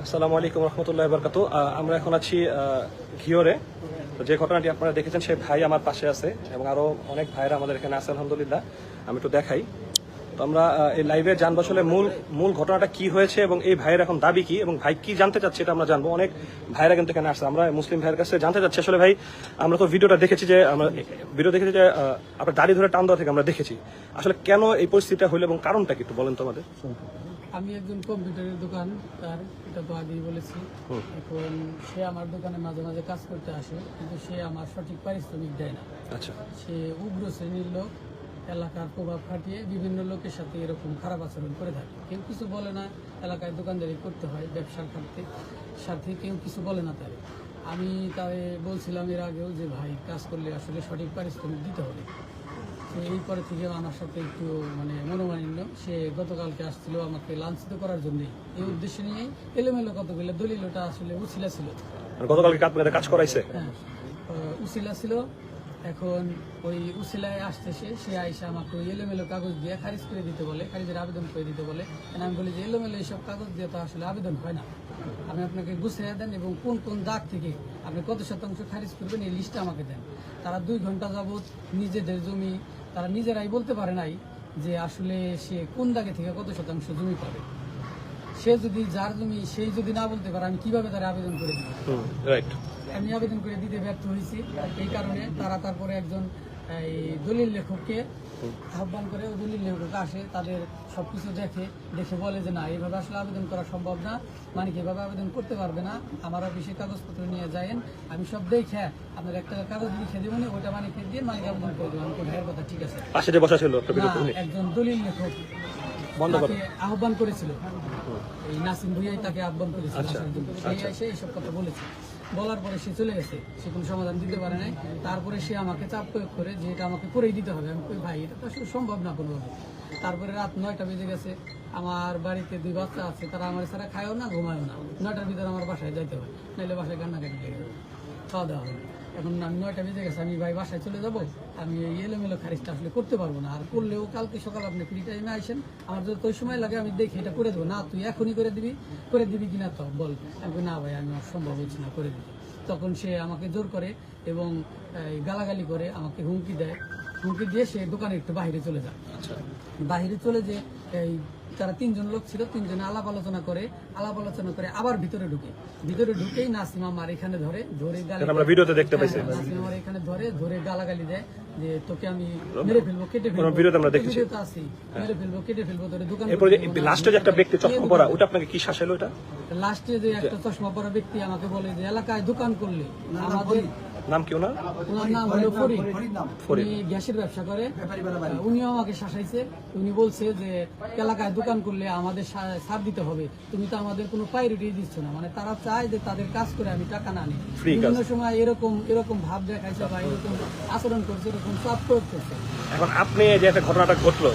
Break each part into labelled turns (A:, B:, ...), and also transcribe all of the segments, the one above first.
A: আসসালামু আলাইকুম রহমতুল্লাহ বরকাতু। আমরা এখন আছি ঘিওরে। তো যে ঘটনাটি আপনারা দেখেছেন সেই ভাই আমার পাশে আছে এবং আরো অনেক ভাইরা আমাদের এখানে আছে আলহামদুলিল্লাহ। আমি একটু দেখাই। তো আমরা এই লাইভে জানবো আসলে মূল ঘটনাটা কি হয়েছে এবং এই ভাইয়ের এখন দাবি কি এবং ভাই কি জানতে চাচ্ছে এটা আমরা জানবো। অনেক ভাইরা কিন্তু এখানে আসছে, আমরা মুসলিম ভাইয়ের কাছে জানতে চাচ্ছি আসলে ভাই আমরা তো ভিডিওটা দেখেছি যে আপনার দাড়ি ধরে টান দেওয়া থেকে আমরা দেখেছি, আসলে কেন এই পরিস্থিতিটা হইলো এবং কারণটা কি একটু বলেন তো আমাদের।
B: আমি একজন কম্পিউটারের দোকান, তার এটা তো আগেই বলেছি। এখন সে আমার দোকানে মাঝে মাঝে কাজ করতে আসে, কিন্তু সে আমার সঠিক পারিশ্রমিক দেয় না। আচ্ছা, সে উগ্র শ্রেণীর লোক, এলাকার প্রভাব খাটিয়ে বিভিন্ন লোকের সাথে এরকম খারাপ আচরণ করে থাকে। কেউ কিছু বলে না, এলাকায় দোকানদারি করতে হয়, ব্যবসার সাথে কেউ কিছু বলে না তারে। আমি তারে বলছিলাম এর আগেও যে ভাই কাজ করলে আসলে সঠিক পারিশ্রমিক দিতে হবে। এই পরে থেকে আমার সাথে একটু মনোমালিন্য। সে গতকালকে আসছিল আমাকে লাঞ্ছিত করার জন্য, এই উদ্দেশ্য নিয়ে এলোমেলো কতগুলো দলিল, ওটা আসলে উছিলা ছিল।
A: গতকালকে কাজ করাইছে,
B: হ্যাঁ উছিলা ছিল। এখন ওই উছিলায় আসতেছে, সে আইসা আমাকে ওই এলোমেলো কাগজ দিয়ে খারিজ করে দিতে বলে, খারিজের আবেদন করে দিতে বলে। আমি বলি যে এলোমেলো এইসব কাগজ দিয়ে তো আসলে আবেদন হয় না, আপনি আপনাকে গুছিয়ে দেন এবং কোন কোন দাগ থেকে আপনি কত শতাংশ খারিজ করবেন এই লিস্টটা আমাকে দেন। তারা 2 ঘন্টা যাবৎ নিজেদের জমি তারা নিজেরাই বলতে পারে নাই যে আসলে সে কোন দাগে থেকে কত শতাংশ জমি পাবে। সে যদি যার জমি সেই যদি না বলতে পারে, আমি কিভাবে তারা আবেদন করে দিব? আমি আবেদন করে দিতে ব্যর্থ হয়েছি। এই কারণে তারা তারপরে একজন এই দলিল লেখককে আহ্বান করে, ওই দলিল লেখক আসে, তাদের সবকিছু দেখে বলে যে না, এইভাবে আসলে আবেদন করা সম্ভব না, মানে এভাবে আবেদন করতে পারবে না, আমার অফিসে কাগজপত্র নিয়ে যায়েন, আমি সব দেখে আপনার একটা কাগজ লিখে দেবো না, ওইটা মানিকে দিয়ে মানিক আবেদন করে দেবো। আমি ভাইয়ের কথা ঠিক আছে। একজন দলিল লেখক আহ্বান করেছিল, এই নাসিম ভুইয়াই তাকে আহ্বান করেছিল, সেই এসে এইসব কথা বলেছে। বলার পরে সে চলে গেছে, সে কোনো সমাধান দিতে পারে নাই। তারপরে সে আমাকে চাপ প্রয়োগ করে যে এটা আমাকে করেই দিতে হবে। আমি কই ভাই এটা তো আসলে সম্ভব না কোনোভাবে। তারপরে রাত 9টা বেজে গেছে, আমার বাড়িতে 2 বাচ্চা আছে, তারা আমার ছাড়া খায়ও না, ঘুমায়ও না। 9টার ভিতরে আমার বাসায় যাইতে হয়, নাহলে বাসায় কান্নাকাটি লেগে যাবে, খাওয়া দাওয়া হবে। এখন আমি 9টা বেজে গেছে, আমি ভাই বাসায় চলে যাব, আমি এই এলোমেলো খারিজটা আসলে করতে পারবো না। আর করলেও কালকে সকাল আপনি ফ্রি টাইমে আসেন, আমার যত সময় লাগে আমি দেখি এটা করে দেবো। না তুই এখনই করে দিবি কিনা তো বল। আমি না ভাই, আমি সম্ভব হচ্ছে না, করে দিবি। তখন সে আমাকে জোর করে এবং গালাগালি করে, আমাকে হুমকি দেয়। হুমকি দিয়ে সে দোকানে একটু বাইরে চলে যায়। বাইরে চলে যে এই তারা 3 জন লোক ছিল, 3 জনে আলাপ আলোচনা করে আবার ভিতরে ঢুকেই নাসিম আমার এখানে ধরে নাসিম আমার এখানে ধরে গালাগালি দেয় যে তোকে আমি মেরে ফেলবো, কেটে ফেলবো, কেটে ফেলবো তোর দোকানে।
A: লাস্টে যে একটা ব্যক্তি চশমা পরা, ওটা আপনাকে কি শাসাইলো? ওটা
B: লাস্টে যে একটা চশমা পরা ব্যক্তি আমাকে বলে যে এলাকায় দোকান করলে আমাদের
A: নাম কি ওনার
B: নাম হলো ফরিদ, উনি গ্যাসের ব্যবসা করে। উনিও আমাকে শাসাইছে। উনি বলছে যে এলাকায় দোকান করলে আমাদের ছাড় দিতে হবে, তুমি তো আমাদের কোনো প্রায়োরিটি দিচ্ছ না। মানে তারা চায় যে তাদের কাজ করে আমি টাকা না নিই। বিভিন্ন সময় এরকম ভাব দেখাইছে বা এরকম আচরণ করছে, এরকম চাপ প্রয়োগ করছে।
A: এখন আপনি যে একটা ঘটনাটা ঘটলো,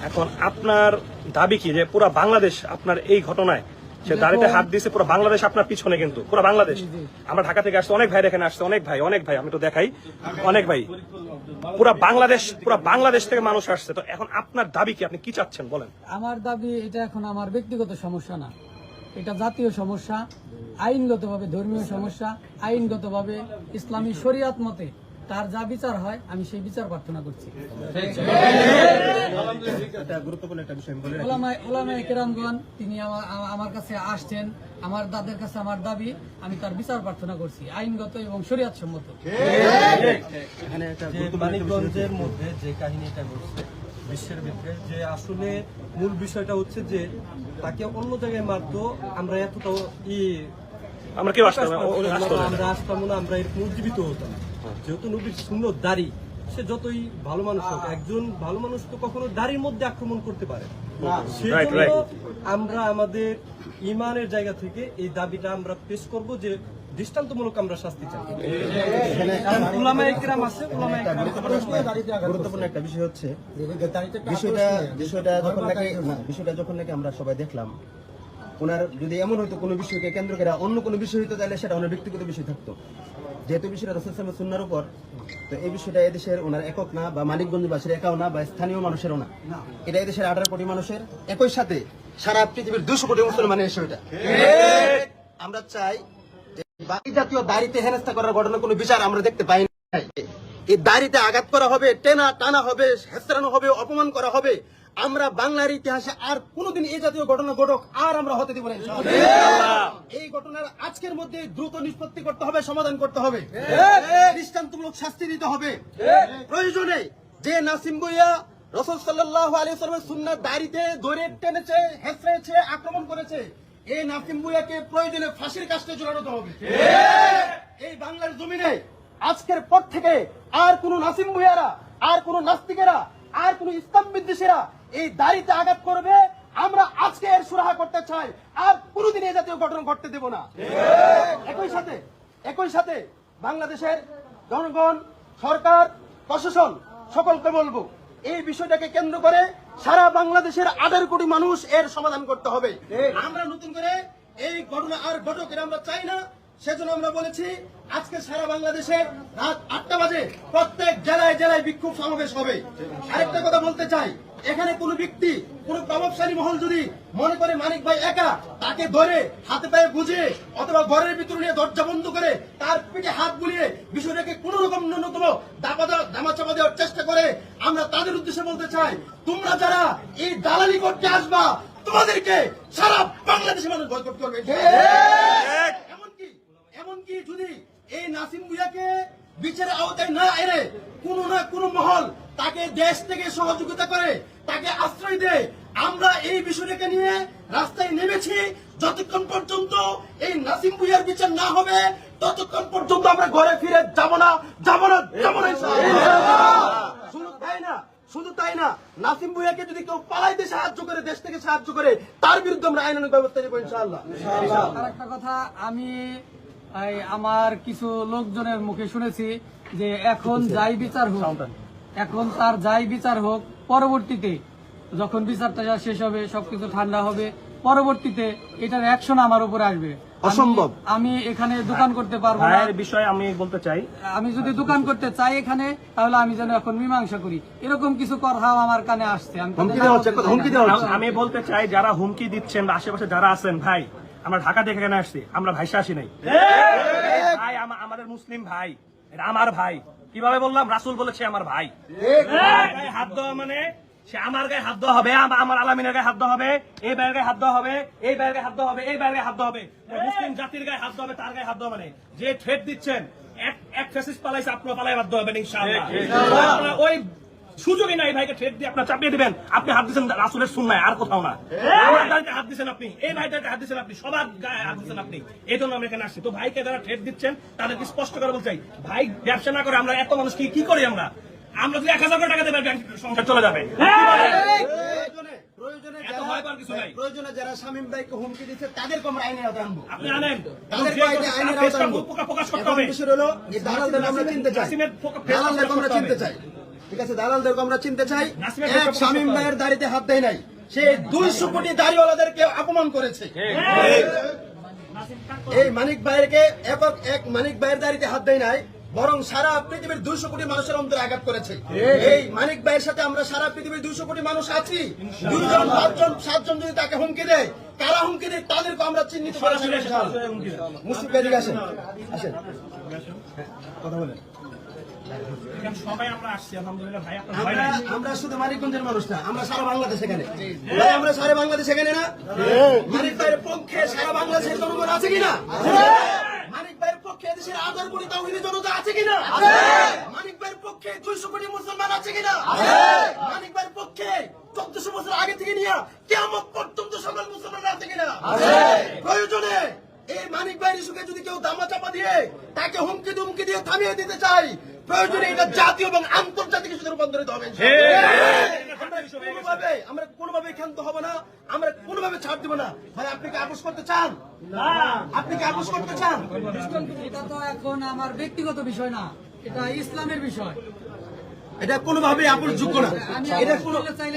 A: এখন আপনার দাবি কি যে পুরো বাংলাদেশ আপনার এই ঘটনায় সে দাড়িতে হাত দিয়েছে, পুরো বাংলাদেশ আপনার পিছনে, কিন্তু পুরো বাংলাদেশ। আমরা ঢাকা থেকে আসছে, অনেক ভাই এখানে আসছে, অনেক ভাই আমি তো দেখাই, অনেক ভাই, পুরো বাংলাদেশ থেকে মানুষ আসছে। তো এখন আপনার দাবি কি, আপনি কি চাচ্ছেন বলেন?
B: আমার দাবি এটা এখন আমার ব্যক্তিগত সমস্যা না, এটা জাতীয় সমস্যা, আইনগতভাবে ধর্মীয় সমস্যা, আইনগতভাবে ইসলামী শরিয়াত মতে তার যা বিচার হয় আমি সেই বিচার প্রার্থনা করছি।
C: গুরুত্বপূর্ণ একটা বিষয়
B: ওলামায়ে কেরামগণ তিনি আমার কাছে আসছেন, আমার দাদের কাছে আমার দাবি, আমি তার বিচার প্রার্থনা করছি আইনগত এবং শরিয়াত সম্মত।
C: মানিকগঞ্জের মধ্যে যে কাহিনীটা ঘটছে বিশ্বের ভিতরে, যে আসলে মূল বিষয়টা হচ্ছে যে তাকে অন্য জায়গায় মারতো, আমরা এতটাও
A: আমরা কেউ
C: আসতাম না, আমরা এরকম উজ্জীবিত হতাম। যেহেতু নবীর সুন্নত দাড়ি, সে যতই ভালো মানুষ হোক, একজন ভালো মানুষ তো কখনো দাড়ির মধ্যে আক্রমণ করতে পারে। সেজন্য আমরা আমাদের ইমানের জায়গা থেকে এই দাবিটা আমরা পেশ করব যে দৃষ্টান্তমূলক আমরা শাস্তি চাই। গুরুত্বপূর্ণ একটা বিষয় হচ্ছে বিষয়টা যখন নাকি আমরা সবাই দেখলাম, ওনার যদি এমন হয়তো কোনো বিষয়কে কেন্দ্র করে অন্য কোনো বিষয় হইতো, তাহলে সেটা ওনার ব্যক্তিগত বিষয় থাকতো।
D: যেহেতু বিষয়টা রাসূল সাল্লাল্লাহু আলাইহি সুন্নাহর উপর, তো এই বিষয়টা এদেশের ওনার একক না, বা মানিকগঞ্জবাসীর একাও না, বা স্থানীয় মানুষেরও না, এটা এদেশের 18 কোটি মানুষের, একই সাথে সারা পৃথিবীর 200 কোটি মুসলমানের এসে এটা। আমরা চাই যে বাকি জাতীয় দাড়িতে হেনস্থা করার ঘটনা কোনো বিচার আমরা দেখতে পাই না। এই দাড়িতে আঘাত করা হবে, টানা হবে, হেঁচড়ানো হবে, অপমান করা হবে। আমরা বাংলার ইতিহাসে আর কোনোদিন এই জাতীয় ঘটনা ঘটক আর আমরা হতে দেব না ইনশাআল্লাহ। এই ঘটনার আজকের মধ্যে দ্রুত নিষ্পত্তি করতে হবে, সমাধান করতে হবে, দৃষ্টান্তমূলক শাস্তি দিতে হবে। প্রয়োজনে যে নাসিম ভুঁইয়া রাসূল সাল্লাল্লাহু আলাইহি ওয়াসাল্লামের সুন্নাত দাড়িতে ধরে টেনেছে, হেঁচড়েছে, আক্রমণ করেছে, এই নাসিম ভুঁইয়াকে প্রয়োজনে ফাঁসির কাস্টে ঝুলানো হবে। এই বাংলার জমিনে আজকের পর থেকে আর কোন নাসিম ভুঁইয়ারা, আর কোন নাস্তিকেরা, আর কোন ইসলাম বিদ্বেষীরা এই দাড়িতে আঘাত করবে, আমরা আজকে এর সুরাহা করতে চাই। আর কোনদিন এই জাতীয় ঘটনা ঘটতে দেব না। একই সাথে বাংলাদেশের জনগণ, সরকার, প্রশাসন সকলকে বলবো, এই বিষয়টাকে কেন্দ্র করে সারা বাংলাদেশের 18 কোটি মানুষ এর সমাধান করতে হবে। আমরা নতুন করে এই ঘটনা আর ঘটক এর আমরা চাই না। সেজন্য আমরা বলেছি আজকে সারা বাংলাদেশে রাত 8টা বাজে প্রত্যেক জেলায় জেলায় বিক্ষোভ সমাবেশ হবে। আরেকটা কথা বলতে চাই, এখানে কোন ব্যক্তি, কোন প্রভাবশালী মহল যদি মনে করে মানিক ভাই একা, তাকে ধরে হাতে পায়ে বুঝে অথবা ঘরের ভিতরে নিয়ে দরজা বন্ধ করে তার পিঠে হাত বুলিয়ে বিষয়টাকে কোন রকম ন্যূনতম দামাচাপা দেওয়ার চেষ্টা করে, আমরা তাদের উদ্দেশ্যে বলতে চাই, তোমরা যারা এই দালালি করতে আসবা, তোমাদেরকে সারা বাংলাদেশের মানুষ বয়কট করবে। এমনকি যদি এই নাসিম ভুঁইয়াকে বিচারের আওতায় না এনে কোন না কোন মহল তাকে দেশ থেকে সহযোগিতা করে, তাকে আশ্রয় দেয়, আমরা এই বিষয়টাকে নিয়ে রাস্তায় নেমেছি। যতক্ষণ পর্যন্ত এই নাসিম ভুঁইয়ার বিচার না হবে, ততক্ষণ পর্যন্ত আমরা ঘরে ফিরে যাব না। শুধু তাই না, নাসিম ভুঁইয়াকে যদি কেউ পালাইতে সাহায্য করে, দেশ থেকে সাহায্য করে, তার বিরুদ্ধে আমরা আইনানুগ ব্যবস্থা নেব ইনশাআল্লাহ।
B: আরেকটা কথা, আমি আমার কিছু লোকজনের মুখে শুনেছি যে এখন যাই বিচার হোক, এখন তার যাই বিচার হোক, পরবর্তীতে যখন বিচারটা শেষ হবে, সবকিছু ঠান্ডা হবে, পরবর্তীতে এটার অ্যাকশন আমার উপরে আসবে।
D: অসম্ভব।
B: আমি এখানে দোকান করতে পারবো না।
A: এর বিষয়ে আমি বলতে চাই,
B: আমি যদি দোকান করতে চাই এখানে, তাহলে আমি যেন এখন মীমাংসা করি, এরকম কিছু কথা আমার কানে আসছে।
A: আমি বলতে চাই, যারা হুমকি দিচ্ছেন বা আশেপাশে যারা আছেন, ভাই আমরা ঢাকা থেকে এখানে আসছি, আমরা ভাইসা আসি নাই ভাই, আমাদের মুসলিম ভাই, এটা আমার ভাই। কিভাবে বললাম? রাসূল বলেছে আমার ভাই। গায়ে হাত দেওয়া মানে সে আমার গায়ে হাত দেওয়া হবে, আমার আলামিনের গায়ে হাত দেওয়া হবে, এই ভাইয়ের গায়ে হাত দেওয়া হবে, এই ভাইয়ের গায়ে হাত দেওয়া হবে, এই ভাইয়ের গায়ে হাত দেওয়া হবে, মুসলিম জাতির গায়ে হাত দেওয়া হবে, তার গায়ে হাত দেওয়া মানে যে থ্রেট দিচ্ছেন, এক ফ্যাসিস্ট পালাইছে, আপনার পালাই বাধ্য হবেন ইনশাআল্লাহ। ওই সুযোগই নাই ভাইকে থ্রেট দিয়ে আপনার চাপিয়ে দিবেন। আপনি হাত দিচ্ছেন রাসূলের সুন্নায়, আর কোথাও না। আমার গায়ে হাত দিচ্ছেন আপনি, এই ভাইটাকে হাত দিচ্ছেন আপনি, সবার গায়ে হাত দিচ্ছেন আপনি। এই জন্য আমরা এখানে আসছি। তো ভাইকে যারা থ্রেট দিচ্ছেন তাদেরকে স্পষ্ট করে বলতে চাই, ভাই ব্যবসা না করে আমরা এত মানুষ কি করি? আমরা যদি 1000 টাকা দেবেন সংসার চলে যাবে।
D: প্রয়োজনে যারা শামীম ভাইকে হুমকি দিচ্ছে তাদেরকে আমরা আইনের আওতায় আনবো।
A: আপনি আনেন,
D: তাদেরকে আইনের আওতায় আনবো।
A: প্রকাশ করতে হবে।
D: বিষয় হলো এই দালালদের আমরা চিনতে চাই, দালালদেরকে আমরা চিনতে চাই। ঠিক আছে, দালালদেরকে আমরা চিনতে চাই। এক শামীম ভাইয়ের দাড়িতে হাত দেয় নাই, সে 200 কোটি দাড়িওয়ালাদেরকে অপমান করেছে। এই মানিক ভাইয়ের দাড়িতে হাত দেয় নাই, বরং সারা পৃথিবীর 200 কোটি মানুষের অন্তরে আঘাত করেছে। এই মানিক ভাইয়ের সাথে আমরা সারা পৃথিবীর 200 কোটি মানুষ আছি। 2 জন 5 জন 7 জন যদি তাকে হুমকি দেয়, কারা হুমকি দেয়, তাদেরকে আমরা চিহ্নিত করে মুসলিম বেরিয়ে আসেন কথা বলেন।
A: সবাই আমরা আসছি আলহামদুলিল্লাহ ভাই।
D: আমরা শুধু মানিকগঞ্জের মানুষ না, আমরা সারা বাংলাদেশ এখানে। ভাই আমরা সারা বাংলাদেশ এখানে না? মানিক ভাইয়ের পক্ষে সারা বাংলাদেশের জনগণ আছে কিনা? মানিক ভাইয়ের পক্ষে দেশের 1000 কোটি তাওহীদি জনতা আছে কিনা? মানিক ভাইয়ের পক্ষে 200 কোটি মুসলমান আছে কিনা? মানিক ভাইয়ের পক্ষে 1400 বছর আগে থেকে নিয়ে কিয়ামত পর্যন্ত সকল মুসলমান আছে কিনা? প্রয়োজনে এই মানিক ভাইয়ের ইস্যুকে যদি কেউ দামাচাপা দিয়ে তাকে হুমকি দিয়ে থামিয়ে দিতে চাই, প্রয়োজনে এটা জাতীয় এবং আন্তর্জাতিক ইস্যুতে রূপান্তরিত হবে। আমরা কোনোভাবে ক্ষান্ত হব না, আমরা কোনোভাবে ছাড় দিব না। ভাই আপনি কি আপোষ করতে চান? আপনি কি আপোষ করতে চান?
B: এটা তো এখন আমার ব্যক্তিগত বিষয় না, এটা ইসলামের বিষয়।
D: এটা কোনোভাবে আপোষযোগ্য না। এটা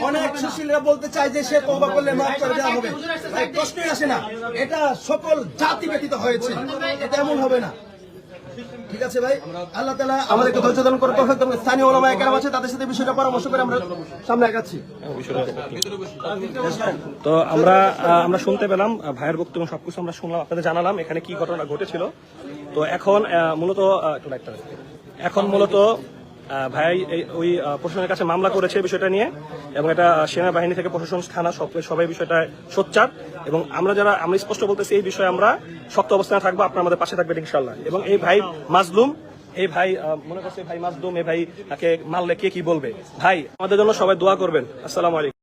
D: অনেক সুশীলরা বলতে চায় যে সে তওবা করলে মাফ করে দেওয়া হবে। ভাই প্রশ্নই আসে না, এটা সকল জাতি ব্যতীত হয়েছে, এটা এমন হবে না। ঠিক আছে ভাই, আল্লাহ তাআলা আমাদেরকে ধৈর্য দান করে তৌফিক দান করুন। স্থানীয় ওলামায়ে কেরাম আছে, তাদের সাথে বিষয়টা পরামর্শ করে আমরা সামনে আগাচ্ছি।
A: তো আমরা শুনতে পেলাম ভাইয়ের বক্তব্য, সবকিছু আমরা শুনলাম, আপনাদের জানালাম এখানে কি ঘটনা ঘটেছিল। তো এখন মূলত ভাই ওই প্রশাসনের কাছে মামলা করেছে বিষয়টা নিয়ে, এবং এটা সেনাবাহিনী থেকে প্রশাসন, থানা সবাই বিষয়টা সোচ্চার, এবং আমরা স্পষ্ট বলতেছি এই বিষয়ে আমরা শক্ত অবস্থানে থাকবো, আপনারা আমাদের পাশে থাকবেন ইনশাল্লাহ। এবং এই ভাই মাজলুম, এই ভাই মনে করছে ভাই মাজলুম, এই ভাই তাকে মারলে কে কি বলবে, ভাই আমাদের জন্য সবাই দোয়া করবেন। আসসালামু আলাইকুম।